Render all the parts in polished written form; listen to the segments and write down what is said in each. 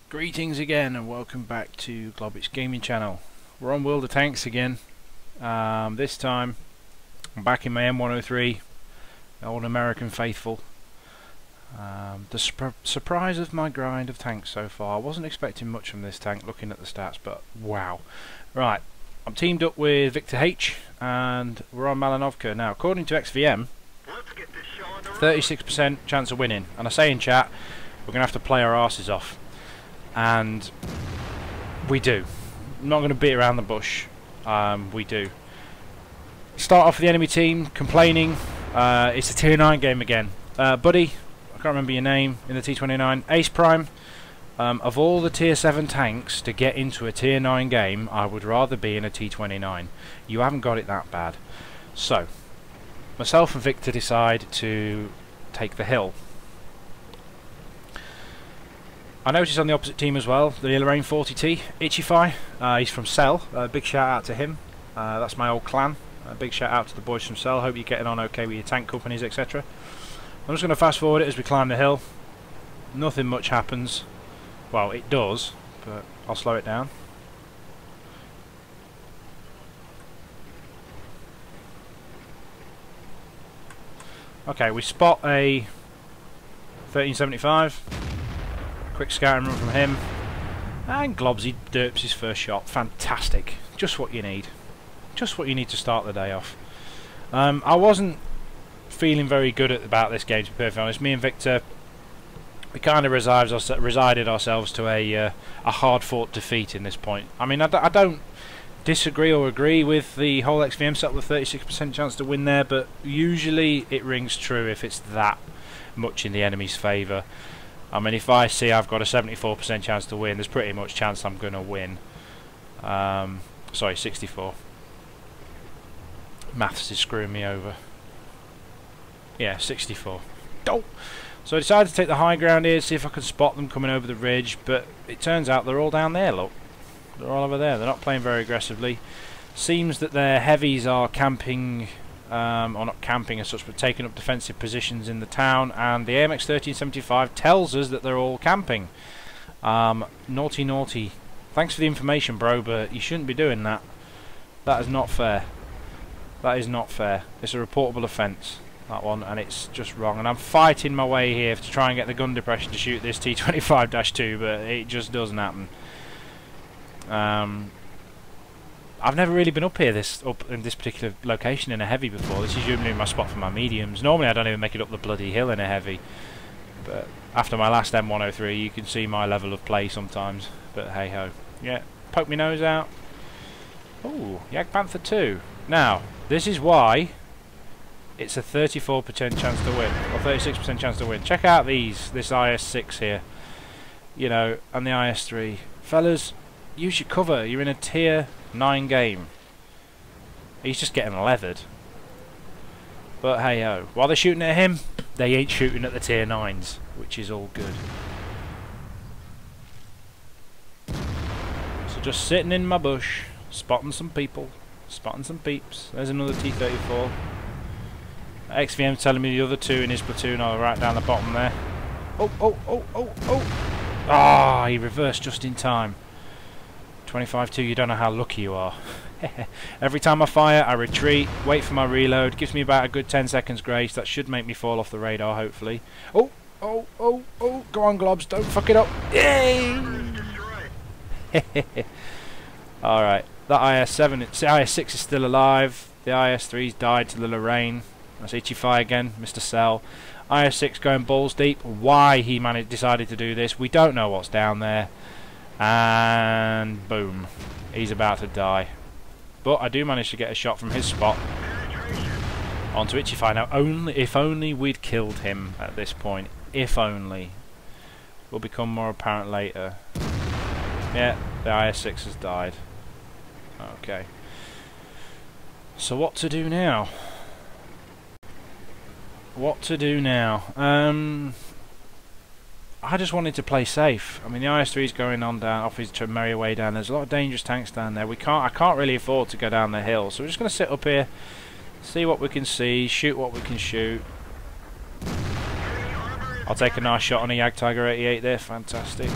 Greetings again and welcome back to Globbits gaming channel. We're on World of Tanks again. This time I'm back in my M103, the old American faithful. The surprise of my grind of tanks so far. I wasn't expecting much from this tank looking at the stats, but wow. Right, I'm teamed up with Victor H and we're on Malinovka. Now according to XVM, 36% chance of winning, and I say in chat we're going to have to play our asses off. And we do. I'm not going to beat around the bush. We do. Start off with the enemy team complaining. It's a tier 9 game again. Buddy, I can't remember your name in the T29. Ace Prime. Of all the tier 7 tanks to get into a tier 9 game, I would rather be in a T29. You haven't got it that bad. So, myself and Victor decide to take the hill. I noticed on the opposite team as well, the Lorraine 40T, Itchyfy, he's from Cell, big shout out to him, that's my old clan, big shout out to the boys from Cell, hope you're getting on okay with your tank companies, etc. I'm just going to fast forward it as we climb the hill. Nothing much happens, well it does, but I'll slow it down. Okay, we spot a 1375. Quick scouting run from him, and Globbsy derps his first shot. Fantastic, just what you need. Just what you need to start the day off. I wasn't feeling very good about this game, to be perfectly honest. Me and Victor, we kind of resided ourselves to a hard-fought defeat in this point. I mean, I don't disagree or agree with the whole XVM set with 36% chance to win there, but usually it rings true if it's that much in the enemy's favour. I mean, if I see I've got a 74% chance to win, there's pretty much chance I'm going to win. Sorry, 64. Maths is screwing me over. Yeah, 64. Oh! So I decided to take the high ground here, see if I can spot them coming over the ridge, but it turns out they're all down there, look. They're all over there. They're not playing very aggressively. Seems that their heavies are camping, or not camping as such, but taking up defensive positions in the town, and the AMX 1375 tells us that they're all camping. Naughty naughty. Thanks for the information, bro, but you shouldn't be doing that. That is not fair. That is not fair. It's a reportable offence, that one, and it's just wrong. And I'm fighting my way here to try and get the gun depression to shoot this T25-2, but it just doesn't happen. I've never really been up in this particular location in a heavy before. This is usually my spot for my mediums. Normally I don't even make it up the bloody hill in a heavy. But after my last M103 you can see my level of play sometimes. But hey ho. Yeah, poke my nose out. Ooh, Yak Panther 2. Now, this is why it's a 34% chance to win. Or 36% chance to win. Check out this IS-6 here. You know, and the IS-3. Fellas, use your cover. You're in a tier 9 game. He's just getting leathered. But hey ho, while they're shooting at him, they ain't shooting at the tier 9s, which is all good. So just sitting in my bush, spotting some people, spotting some peeps. There's another T-34. XVM telling me the other two in his platoon are right down the bottom there. Oh, oh, oh, oh, oh! Ah, he reversed just in time. 25-2, you don't know how lucky you are. Every time I fire, I retreat, wait for my reload, gives me about a good 10 seconds grace. That should make me fall off the radar, hopefully. Oh, oh, oh, oh, go on Globs, don't fuck it up. Yay! Alright, that IS-6 is still alive. The IS-3's died to the Lorraine. That's Itchyfy again, Mr. Cell. IS-6 going balls deep. Why he decided to do this, we don't know what's down there. And boom, he's about to die. But I do manage to get a shot from his spot onto Itchyfy. Now, if only we'd killed him at this point. If only. Will become more apparent later. Yeah, the IS-6 has died. Okay. So what to do now? What to do now? I just wanted to play safe. I mean, the IS-3 is going on down off his merry way down. There's a lot of dangerous tanks down there. I can't really afford to go down the hill, so we're just going to sit up here, see what we can see, shoot what we can shoot. I'll take a nice shot on a Jag Tiger 88 there. Fantastic.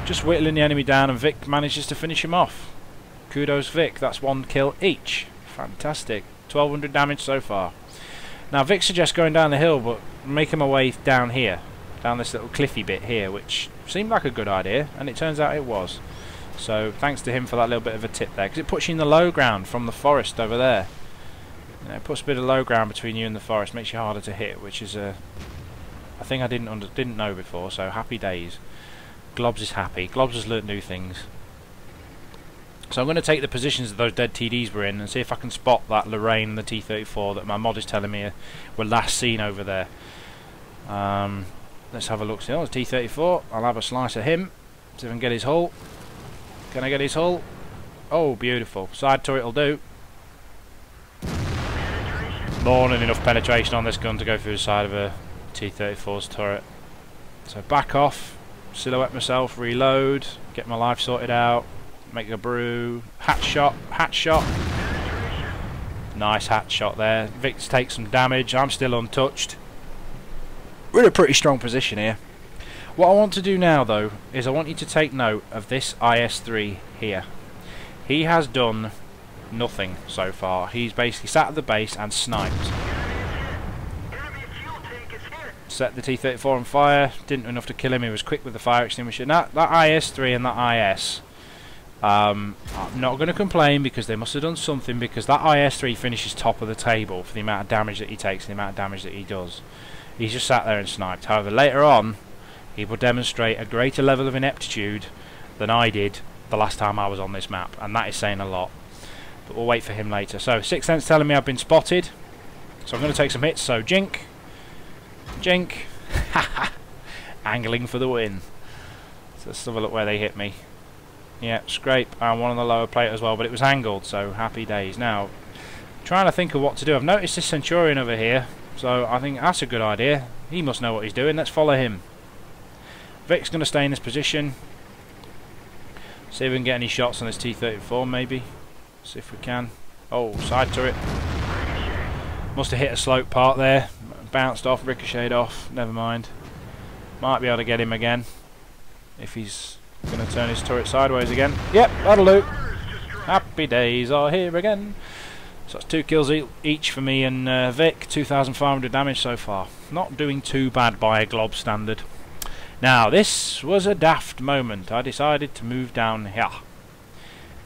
Just whittling the enemy down, and Vic manages to finish him off. Kudos Vic, that's 1 kill each. Fantastic. 1200 damage so far. Now Vic suggests going down the hill, but making my way down here. Down this little cliffy bit here, which seemed like a good idea, and it turns out it was. So thanks to him for that little bit of a tip there, because it puts you in the low ground from the forest over there. You know, it puts a bit of low ground between you and the forest, makes you harder to hit, which is a thing I didn't know before. So happy days. Globbs is happy. Globbs has learnt new things. So I'm going to take the positions that those dead TDs were in and see if I can spot that Lorraine and the T-34 that my mod is telling me were last seen over there. Let's have a look. See, oh, it's T-34. I'll have a slice of him. See if I can get his hull. Can I get his hull? Oh, beautiful. Side turret will do. More than enough penetration on this gun to go through the side of a T-34's turret. So back off, silhouette myself, reload, get my life sorted out, make a brew, hatch shot, hatch shot. Nice hatch shot there. Vic's takes some damage, I'm still untouched. We're in a pretty strong position here. What I want to do now though, is I want you to take note of this IS-3 here. He has done nothing so far. He's basically sat at the base and sniped. Set the T-34 on fire, didn't do enough to kill him, he was quick with the fire extinguisher. That IS-3 and that IS, I'm not going to complain because they must have done something, because that IS-3 finishes top of the table for the amount of damage that he takes and the amount of damage that he does. He's just sat there and sniped. However, later on, he will demonstrate a greater level of ineptitude than I did the last time I was on this map, and that is saying a lot. But we'll wait for him later. So, Sixth Sense telling me I've been spotted, so I'm going to take some hits. So, jink, jink, angling for the win. So let's have a look where they hit me. Yeah, scrape, and one on the lower plate as well, but it was angled, so happy days. Now, trying to think of what to do. I've noticed this Centurion over here, so I think that's a good idea. He must know what he's doing. Let's follow him. Vic's going to stay in this position. See if we can get any shots on this T-34, maybe. See if we can. Oh, side turret. Must have hit a slope part there. Bounced off, ricocheted off. Never mind. Might be able to get him again. If he's going to turn his turret sideways again. Yep, that'll do. Happy days are here again. So that's 2 kills each for me and Vic. 2,500 damage so far. Not doing too bad by a Glob standard. Now, this was a daft moment. I decided to move down here.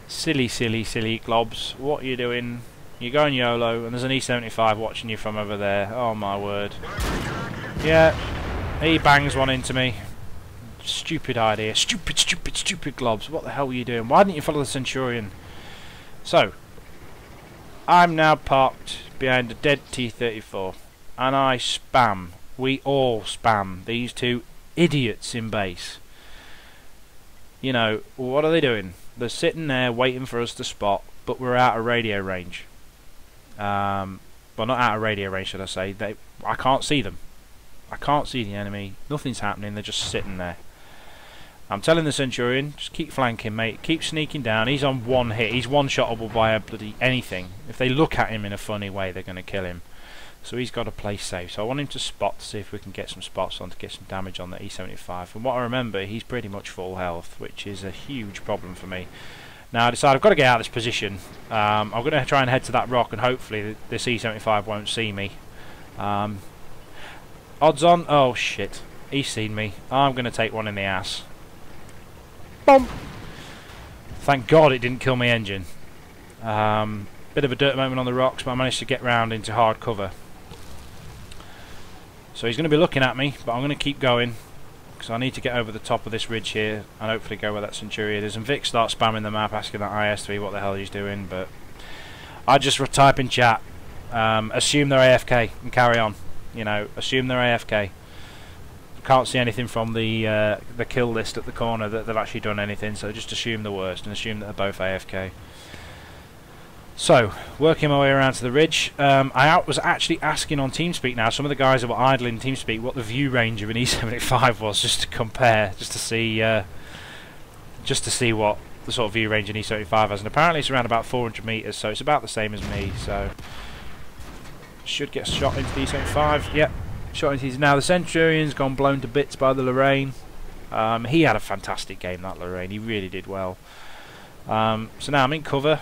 Silly, silly, silly Globs. What are you doing? You're going YOLO, and there's an E75 watching you from over there. Oh my word. Yeah, he bangs one into me. Stupid idea. Stupid, stupid, stupid Globs. What the hell were you doing? Why didn't you follow the Centurion? So, I'm now parked behind a dead T-34, and I spam. We all spam these two idiots in base. You know, what are they doing? They're sitting there waiting for us to spot, but we're out of radio range. Well, not out of radio range, should I say. I can't see them. I can't see the enemy. Nothing's happening. They're just sitting there. I'm telling the Centurion, just keep flanking, mate. Keep sneaking down. He's on one hit. He's one-shottable by a bloody anything. If they look at him in a funny way, they're going to kill him. So he's got to play safe. So I want him to spot to see if we can get some spots on to get some damage on the E75. From what I remember, he's pretty much full health, which is a huge problem for me. Now I decide I've got to get out of this position. I'm going to try and head to that rock, and hopefully this E75 won't see me. Odds on... Oh shit. He's seen me. I'm going to take one in the ass. Boom! Thank God it didn't kill my engine. Bit of a dirt moment on the rocks, but I managed to get round into hard cover. So he's going to be looking at me, but I'm going to keep going because I need to get over the top of this ridge here and hopefully go where that Centurion is. And Vic starts spamming the map, asking that IS-3 what the hell he's doing, but I just type in chat, assume they're AFK and carry on. You know, assume they're AFK. Can't see anything from the kill list at the corner that they've actually done anything, so just assume the worst and assume that they're both AFK. So, working my way around to the ridge, I was actually asking on TeamSpeak now, some of the guys that were idling TeamSpeak, what the view range of an E75 was, just to compare, just to see what the sort of view range an E75 has, and apparently it's around about 400 metres, so it's about the same as me, so should get shot into the E75, yep, shot into these. Now the Centurion's gone blown to bits by the Lorraine. He had a fantastic game, that Lorraine. He really did well. So now I'm in cover.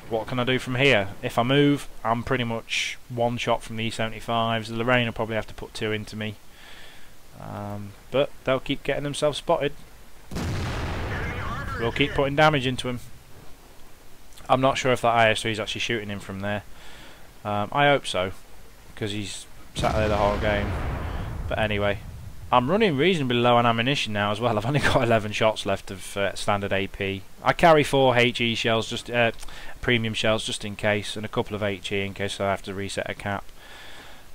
What can I do from here? If I move, I'm pretty much one shot from the E75s. The Lorraine will probably have to put 2 into me. But they'll keep getting themselves spotted. We'll keep putting damage into him. I'm not sure if that IS-3 is actually shooting him from there. I hope so, because he's sat there the whole game. But anyway, I'm running reasonably low on ammunition now as well. I've only got 11 shots left of standard AP. I carry 4 HE shells, just premium shells, just in case, and a couple of HE in case I have to reset a cap.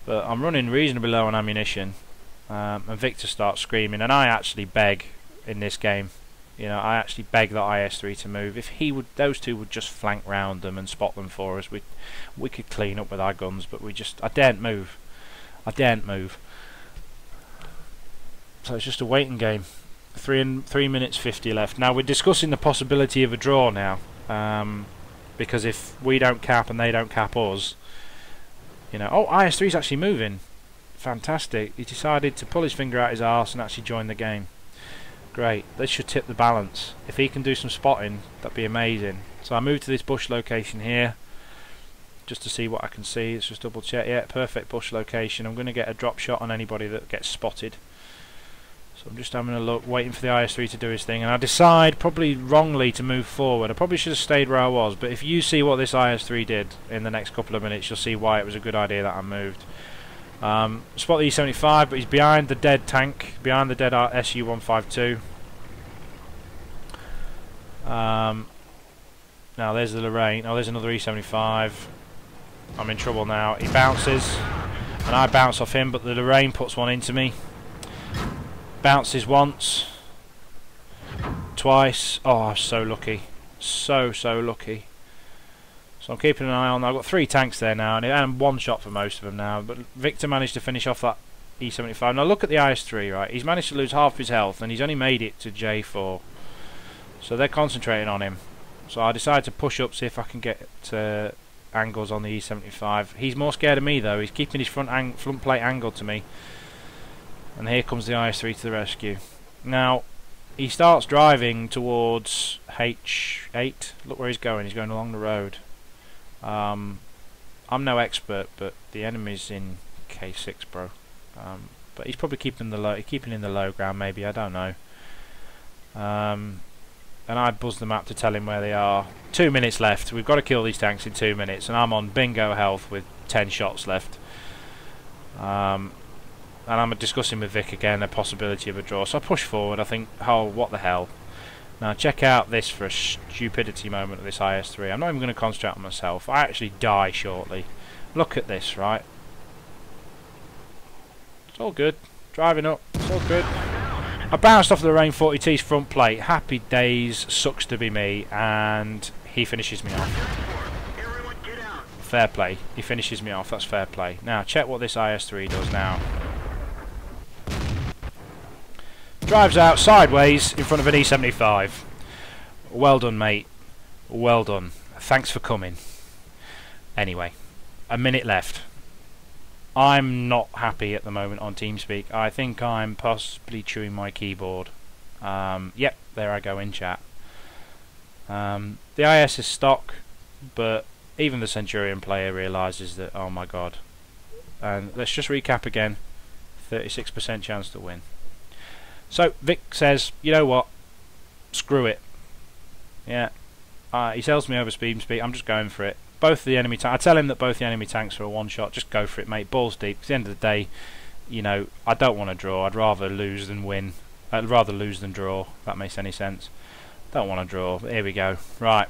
But I'm running reasonably low on ammunition, and Victor starts screaming, and I actually beg in this game. You know, I actually beg that IS-3 to move. If he would, those two would just flank round them and spot them for us. We could clean up with our guns, but I daren't move. I daren't move. So it's just a waiting game. 3 minutes 50 left. Now we're discussing the possibility of a draw now, because if we don't cap and they don't cap us, you know. Oh, IS-3's actually moving. Fantastic. He decided to pull his finger out his arse and actually join the game. Great. This should tip the balance. If he can do some spotting, that'd be amazing. So I moved to this bush location here, just to see what I can see. Let's just double check. Yeah, perfect bush location. I'm going to get a drop shot on anybody that gets spotted. So I'm just having a look, waiting for the IS-3 to do his thing, and I decide, probably wrongly, to move forward. I probably should have stayed where I was, but if you see what this IS-3 did in the next couple of minutes, you'll see why it was a good idea that I moved. Spot the E75, but he's behind the dead tank, behind the dead SU-152. Now there's the Lorraine. Oh, there's another E75. I'm in trouble now. He bounces, and I bounce off him, but the Lorraine puts one into me. Bounces once, twice. Oh, I'm so lucky. So lucky. So I'm keeping an eye on. I've got 3 tanks there now, and 1 shot for most of them now. But Victor managed to finish off that E75. Now look at the IS-3, right? He's managed to lose half his health, and he's only made it to J4. So they're concentrating on him. So I decided to push up, see if I can get angles on the E75. He's more scared of me though. He's keeping his front plate angled to me. And here comes the IS-3 to the rescue. Now he starts driving towards H8. Look where he's going. He's going along the road. I'm no expert, but the enemy's in K6, bro. But he's probably keeping in the low ground, maybe. I don't know. And I buzzed the map to tell him where they are. 2 minutes left. We've got to kill these tanks in 2 minutes, and I'm on bingo health with 10 shots left. And I'm discussing with Vic again a possibility of a draw. So I push forward. I think, oh, what the hell. Now check out this for a stupidity moment of this IS-3. I'm not even going to concentrate on myself. I actually die shortly. Look at this, right? It's all good. Driving up. It's all good. I bounced off the Lorraine 40T's front plate. Happy days. Sucks to be me. And he finishes me off. Fair play. He finishes me off. That's fair play. Now check what this IS-3 does now. Drives out sideways in front of an E75. Well done, mate. Well done. Thanks for coming. Anyway, a minute left. I'm not happy at the moment on TeamSpeak. I think I'm possibly chewing my keyboard. Yep, there I go in chat. The IS is stock, but even the Centurion player realises that, oh my god. And let's just recap again. 36% chance to win. So Vic says, you know what, screw it. Yeah, he tells me over speed. I'm just going for it. Both the enemy I tell him that both the enemy tanks are a one shot. Just go for it, mate. Balls deep. At the end of the day, you know, I don't want to draw. I'd rather lose than win. I'd rather lose than draw. If that makes any sense. Don't want to draw. But here we go. Right.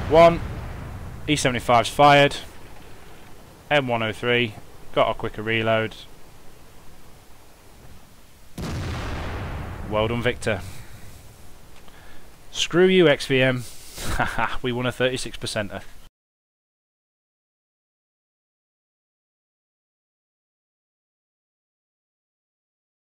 1. E75's fired. M103. Got a quicker reload. Well done, Victor. Screw you, XVM. Haha, we won a 36%er.